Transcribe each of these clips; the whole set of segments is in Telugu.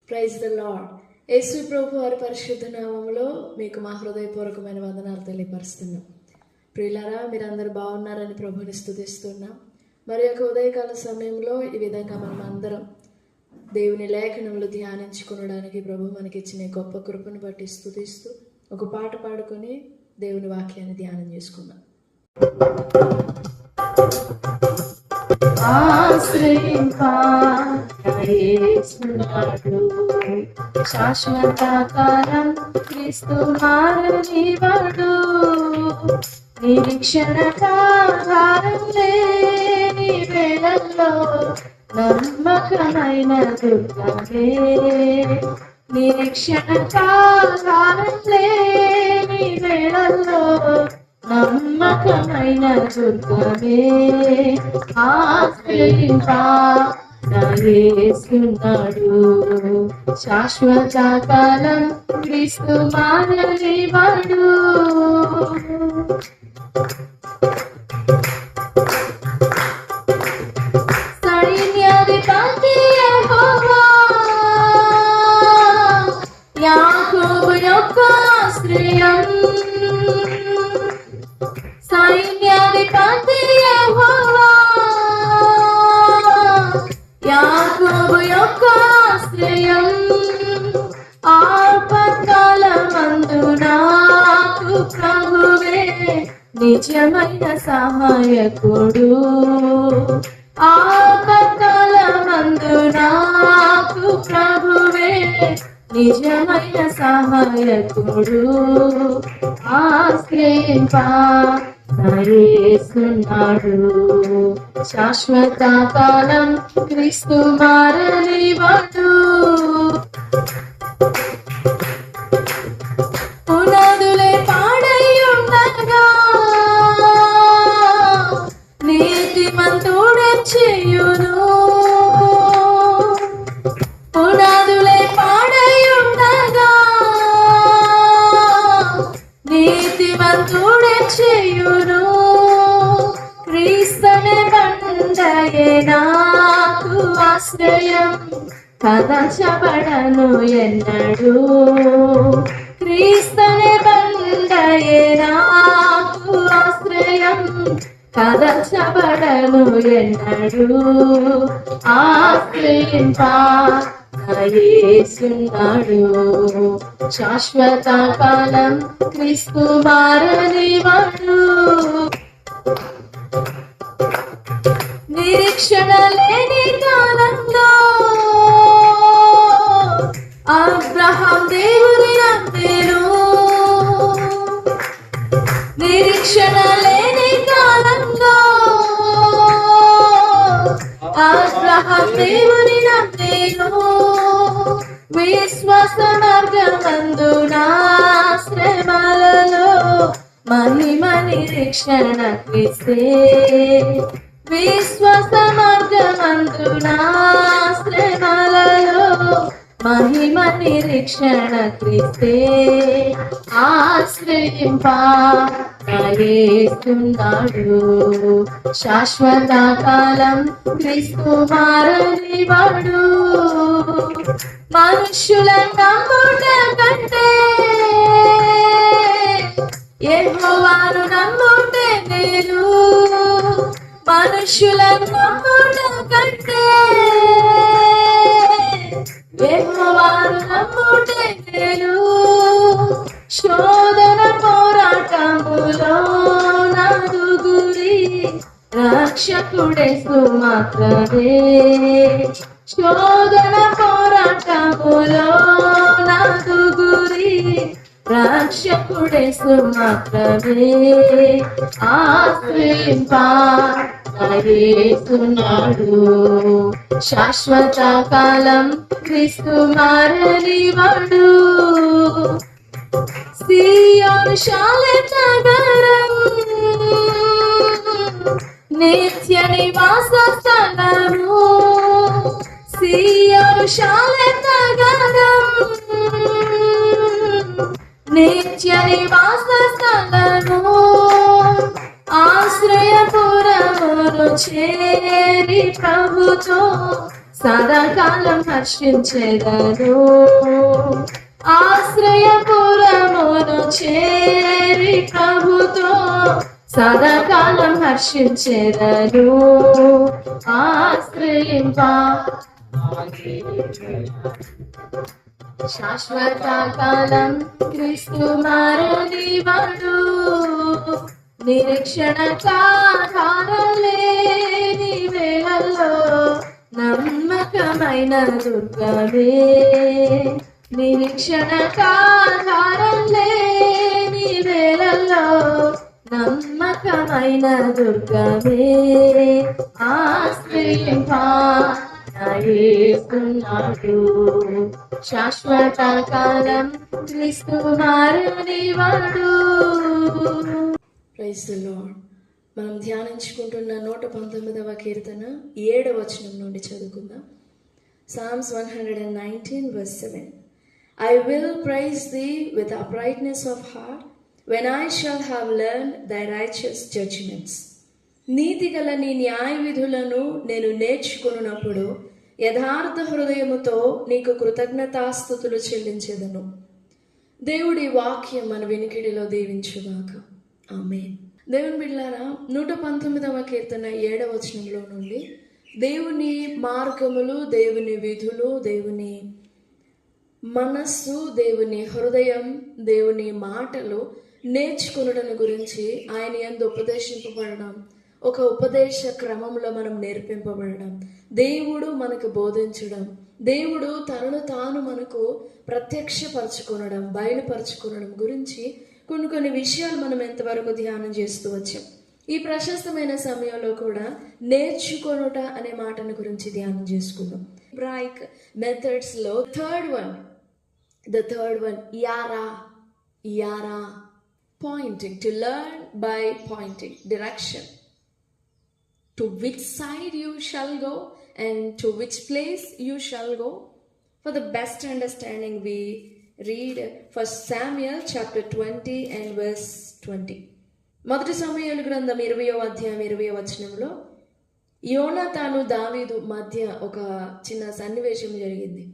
Praise the lord. యేసు ప్రభు వారి పరిశుద్ధ నామములో మీకు మా హృదయపూర్వకమైన వందనాలు తెలియపరుస్తున్నాం. ప్రియులారా, మీరందరూ బాగున్నారని ప్రభుని స్తుతిస్తున్నాం. మరి యొక్క ఉదయకాల సమయంలో ఈ విధంగా మనం అందరం దేవుని లేఖనములు ధ్యానించుకునడానికి ప్రభు మనకిచ్చిన గొప్ప కృపను బట్టి స్తుతిస్తూ ఒక పాట పాడుకొని దేవుని వాక్యాన్ని ధ్యానం చేసుకుందాం. శాశ్వత కాలం క్రీస్తు మారనివాడు, నిరీక్షణ కాలం లేని వేళల్లో నమ్మకమైన దుర్గమే, నిరీక్షణ కాలం లేని వేళల్లో నమ్మకమైన దుర్గమే, యేసున్నాడు. శాశ్వత కాలం క్రీస్తు మారనివాడు, సైన్యాధిపతి యెహోవా యాకోబు యొక్క ఆశ్రయం, సైన్యాధిపతి యెహోవా యాకోబు యొక్క ఆశ్రయం, ఆపత్కాలమందు నాకు ప్రభువే నిజమైన సహాయకుడు, ఆపత్కాలమందు నాకు ప్రభువే నిజమైన సహాయకుడు, యేసున్నాడు. శాశ్వత కాలం క్రీస్తు మారనివాడు, పునాదులే పాడైయుండగా నీతిమంతుడే చేయును, పునాదులే పాడైయుండగా నీతిమంతుడే చేయును, క్రీస్తునే బండయే నాకు ఆశ్రయం, కదచబడను ఎన్నడు, క్రీస్తునే బండయే నాకు ఆశ్రయం, కదచబడను ఎన్నడు, యేసున్నాడు. శాశ్వత కాలం క్రీస్తు మారనివాడు, నిరీక్షణ లేని కాలంలో అబ్రహాం దేవుని నమ్మెను, నిరీక్షణ లేని కాలంలో అబ్రహాం దేవుని నమ్మెను, విశ్వాస మార్గమందు నా శ్రమలలో మహిమ నిరీక్షణ క్రీస్తే, విశ్వాస మార్గమందు నా శ్రమలలో మహిమ నిరీక్షణ క్రీస్తే, యేసున్నాడు. శాశ్వత కాలం క్రీస్తు మారనివాడు, మనుష్యుల నమ్ముట కంటే యెహోవాను నమ్ముటే మేలు, మనుష్యుల నమ్ముట కంటే యెహోవాను నమ్ముటే మేలు, శోధన పోరాటములో నాదు గురి రక్షకుడేసు మాత్రమే, శోధన పోరాటములో నాదు గురి రక్షకుడేసు మాత్రమే, యేసున్నాడు. శాశ్వత కాలం క్రీస్తు మారనివాడు, సీయోను శాశ్వత నగరం నిత్య నివాస స్థలము, సీయోను శాశ్వత నగరం నిత్య నివాస స్థలము, ఆశ్రయపురమును చేరి ప్రభుతో సదాకాలం హర్షించెదను. ఆశ్రయపురమును చేరి ప్రభుతో సదాకాలం హర్షించెదను. ఆశ్రయింప శాశ్వత కాలం క్రీస్తు మారనివాడు. నిరీక్షణ కారణలేని వేళల్లో నమ్మకమైన దుర్గమే. నిరీక్షణ కారణలేని వేళల్లో నమ్మకమైన దుర్గమే. ఆశ్రయించున్నాడు. శాశ్వత కాలం క్రీస్తు మారనివాడు. Praise the lord. మనం ధ్యానించుకుంటున్న 119వ కీర్తన 7వ వచనం నుండి చదువుకుందాం. Psalms 119 verse 7. I will praise thee with uprightness of heart when I shall have learned thy righteous judgments. నీతి గల నీ న్యాయ విధులను నేను నేర్చుకున్నప్పుడు యథార్థ హృదయముతో నీకు కృతజ్ఞతాస్తుతులు చెల్లించెదను. దేవుడి వాక్యం మన వినికిడిలో దీవించుగాక. ఆమేన్. దేవుని బిడ్డలారా, 119వ కీర్తన 7వ వచనంలో నుండి దేవుని మార్గములు, దేవుని విధులు, దేవుని మనస్సు, దేవుని హృదయం, దేవుని మాటలు నేర్చుకునడం గురించి ఆయన యందు ఉపదేశింపబడడం, ఒక ఉపదేశ క్రమంలో మనం నేర్పింపబడడం, దేవుడు మనకు బోధించడం, దేవుడు తనను తాను మనకు ప్రత్యక్షపరచుకొనడం, బయలుపరచుకొనడం గురించి కొన్ని విషయాలు మనం ఎంతవరకు ధ్యానం చేస్తూ వచ్చాం. ఈ ప్రశస్తమైన సమయంలో కూడా నేర్చుకొనుట అనే మాటను గురించి ధ్యానం చేసుకుందాం. బ్రైక్ మెథడ్స్ లో థర్డ్ వన్ యారా pointing, to learn by pointing, direction, to which side you shall go and to which place you shall go. For the best understanding, we read 1 Samuel chapter 20 and verse 20. మొదటి సమూయేలు గ్రంథం 20వ అధ్యాయం 20వ వచనంలో యోనాతాను దావీదు మధ్య ఒక చిన్న సన్నివేశం జరిగింది.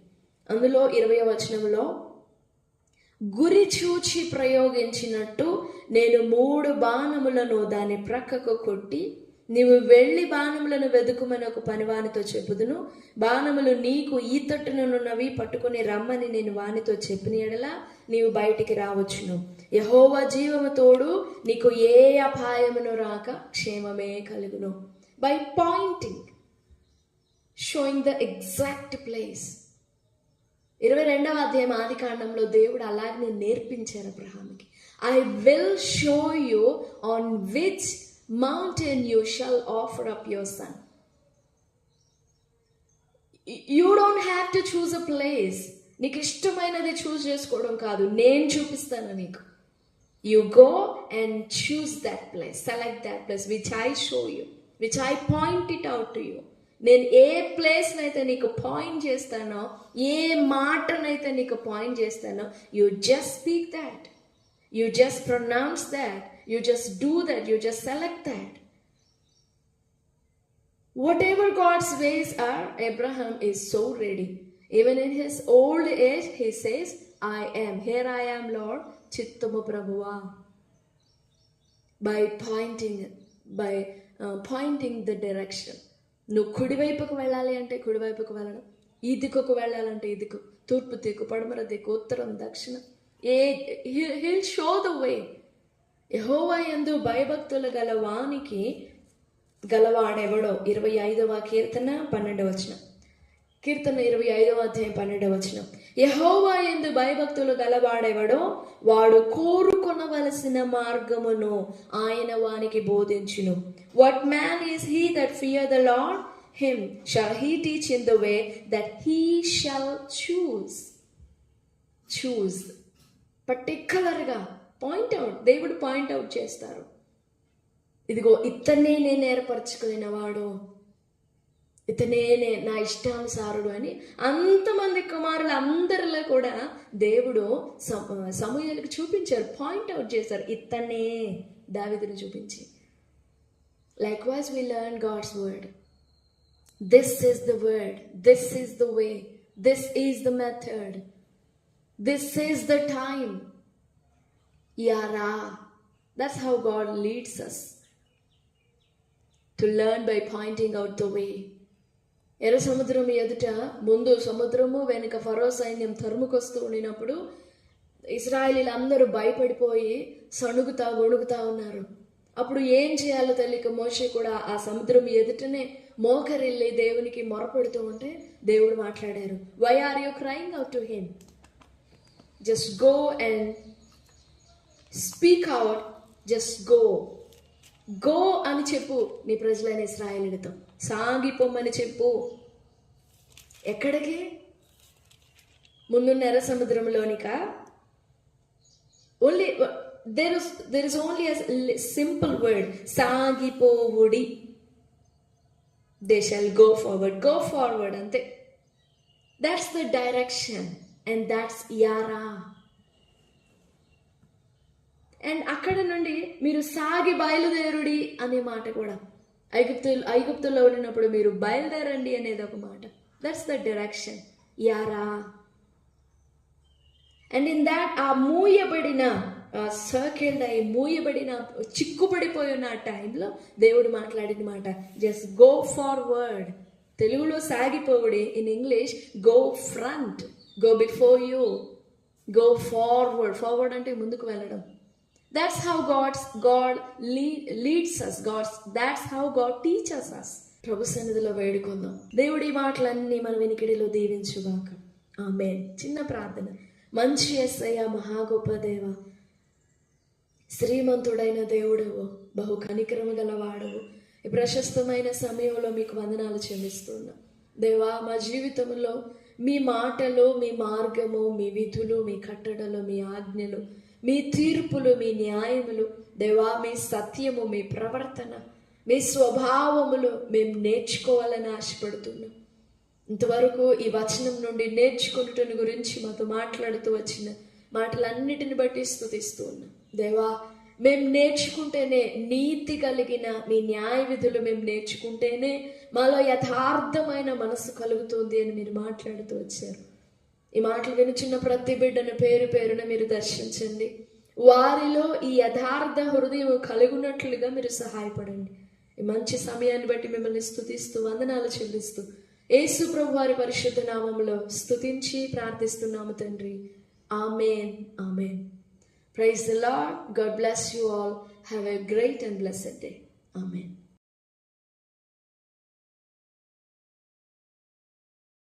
అందులో 20వ వచనంలో, గురి చూచి ప్రయోగించినట్టు నేను 3 బాణములను దాని ప్రక్కకు కొట్టి, నీవు వెళ్ళి బాణములను వెదుకుమని ఒక పనివానితో చెప్పుదును. బాణములు నీకు ఈ తట్టునున్నవి పట్టుకుని రమ్మని నేను వానితో చెప్పిన ఎడల నీవు బయటికి రావచ్చును. యెహోవా జీవము తోడు, నీకు ఏ అపాయమును రాక క్షేమమే కలుగును. By pointing, showing the exact place. 22వ అధ్యాయం ఆదికాండంలో దేవుడు అలాగే నేర్పించారు అబ్రహాముకి. I will show you on which mountain you shall offer up your son. You don't have to choose a place. నీకు ఇష్టమైనది చూస్ చేసుకోవడం కాదు, నేను చూపిస్తాను నీకు. You go and choose that place, select that place which I show you, which I point it out to you. నేను ఏ ప్లేస్నైతే నీకు పాయింట్ చేస్తానో, ఏ మాటనైతే నీకు పాయింట్ చేస్తానో, you just speak that. You just pronounce that. You just do that. You just select that. Whatever God's ways are, Abraham is so ready. Even in his old age, he says, I am. Here I am, Lord. Chittamu Prabhuva. By pointing the direction. నువ్వు కుడివైపుకు వెళ్ళాలి అంటే కుడివైపుకు వెళ్ళడం, ఈ దిక్కుకు వెళ్ళాలంటే ఈ దిక్కు, తూర్పు దిక్కు, పడమర దిక్కు, ఉత్తరం, దక్షిణం. He'll show the way. యెహోవా యందు భయభక్తులు గలవాడెవడో 25వ కీర్తన 12వ వచనం. కీర్తన 25వ అధ్యాయం 12వ వచనం. యెహోవా యందు భయభక్తులు గలవాడెవడో వాడు కోరుకొనవలసిన మార్గమును ఆయన వానికి బోధించును. What man is he that fear the Lord? Him shall he teach in the way that he shall choose. పర్టిక్యులర్గా పాయింట్ అవుట్, దేవుడు పాయింట్ అవుట్ చేస్తారు. ఇదిగో ఇతనే నేను ఏర్పరచుకున్న వాడు, ఇతనే నా ఇష్టానుసారుడు అని అంతమంది కుమారులు అందరిలో కూడా దేవుడు సమూయేలుకు చూపించారు, పాయింట్ అవుట్ చేశారు. ఇతనే దావీదును చూపించి. Likewise we learn God's word. This is the word. This is the way. This is the method. This is the time. Yara. That's how God leads us. To learn by pointing out the way. ఎర్ర సముద్రం ఎదుట ముందు సముద్రము వెనుక ఫరో సైన్యం తరుముకొస్తూ ఉండినప్పుడు ఇశ్రాయేలీలు అందరూ భయపడిపోయి సణుగుతా గొణుగుతా ఉన్నారు. అప్పుడు ఏం చేయాలో తెలియక మోషే కూడా ఆ సముద్రం ఎదుటనే మోకరిల్లి దేవునికి మొరపెడుతూ ఉంటే దేవుడు మాట్లాడారు. Why are you crying out to him? Just go and speak out. Just go. Go అని చెప్పు నీ ప్రజలైన ఇశ్రాయేలీయులతో. సాగిపోమని చెప్పు. ఎక్కడికి? ముందున్న ఎర్ర సముద్రంలోనిక? Only there is only a simple word. సాగిపోవుడి. They shall go forward. Go forward ante. That's the direction and that's yara. And అక్కడ నుండి మీరు సాగి బయలుదేరుడి అనే మాట కూడా. ఐగుప్తులో ఉన్నప్పుడు మీరు బయలుదేరండి అనేది ఒక మాట. That's the direction, Yaara. And in that ఆ మూయబడిన సర్కిల్ అయి మూయబడిన చిక్కుపడిపోయి ఉన్న ఆ టైంలో దేవుడు మాట్లాడిన మాట జస్ట్ గో ఫార్వర్డ్. తెలుగులో సాగిపోవుడి, in English go front, go before you, go forward. Forward అంటే ముందుకు వెళ్ళడం. That's how God leads us. That's how God teaches us. ప్రభు సన్నిధిలో వేడుకుందాం. దేవుడి మాటలన్నీ మన వెనికిడిలో దీవించుగాక. ఆమేన్. చిన్న ప్రార్థన. మంచి యేసయ్య, మహా గొప్ప దేవ, శ్రీమంతుడైన దేవుడవు, బహు కనికరము గలవాడవు, ఈ ప్రశస్తమైన సమయంలో మీకు వందనాలు చెల్లిస్తున్నా. దేవా, మా జీవితంలో మీ మాటలు, మీ మార్గము, మీ విధులు, మీ కట్టడలు, మీ ఆజ్ఞలు, మీ తీర్పులు, మీ న్యాయములు, దేవా, మీ సత్యము, మీ ప్రవర్తన, మీ స్వభావములు మేము నేర్చుకోవాలని ఆశపడుతున్నాం. ఇంతవరకు ఈ వచనం నుండి నేర్చుకున్నటని గురించి మాతో మాట్లాడుతూ వచ్చిన మాటలన్నిటిని బట్టి స్తుతిస్తూ ఉన్నాం. దేవా, మేము నేర్చుకుంటేనే, నీతి కలిగిన మీ న్యాయ విధులు మేము నేర్చుకుంటేనే మాలో యథార్థమైన మనసు కలుగుతుంది అని మీరు మాట్లాడుతూ వచ్చారు. ఈ మాటలు వినుచున్న ప్రతి బిడ్డను పేరు పేరున మీరు దర్శించండి. వారిలో ఈ యథార్థ హృదయం కలుగునట్లుగా మీరు సహాయపడండి. ఈ మంచి సమయాన్ని బట్టి మిమ్మల్ని స్తుతిస్తూ వందనాలు చెల్లిస్తూ యేసు ప్రభు వారి పరిశుద్ధ నామములో స్తుతించి ప్రార్థిస్తున్నాము తండ్రి. Amen. Amen. Praise the lord. God bless you all. Have a great and blessed day. Amen.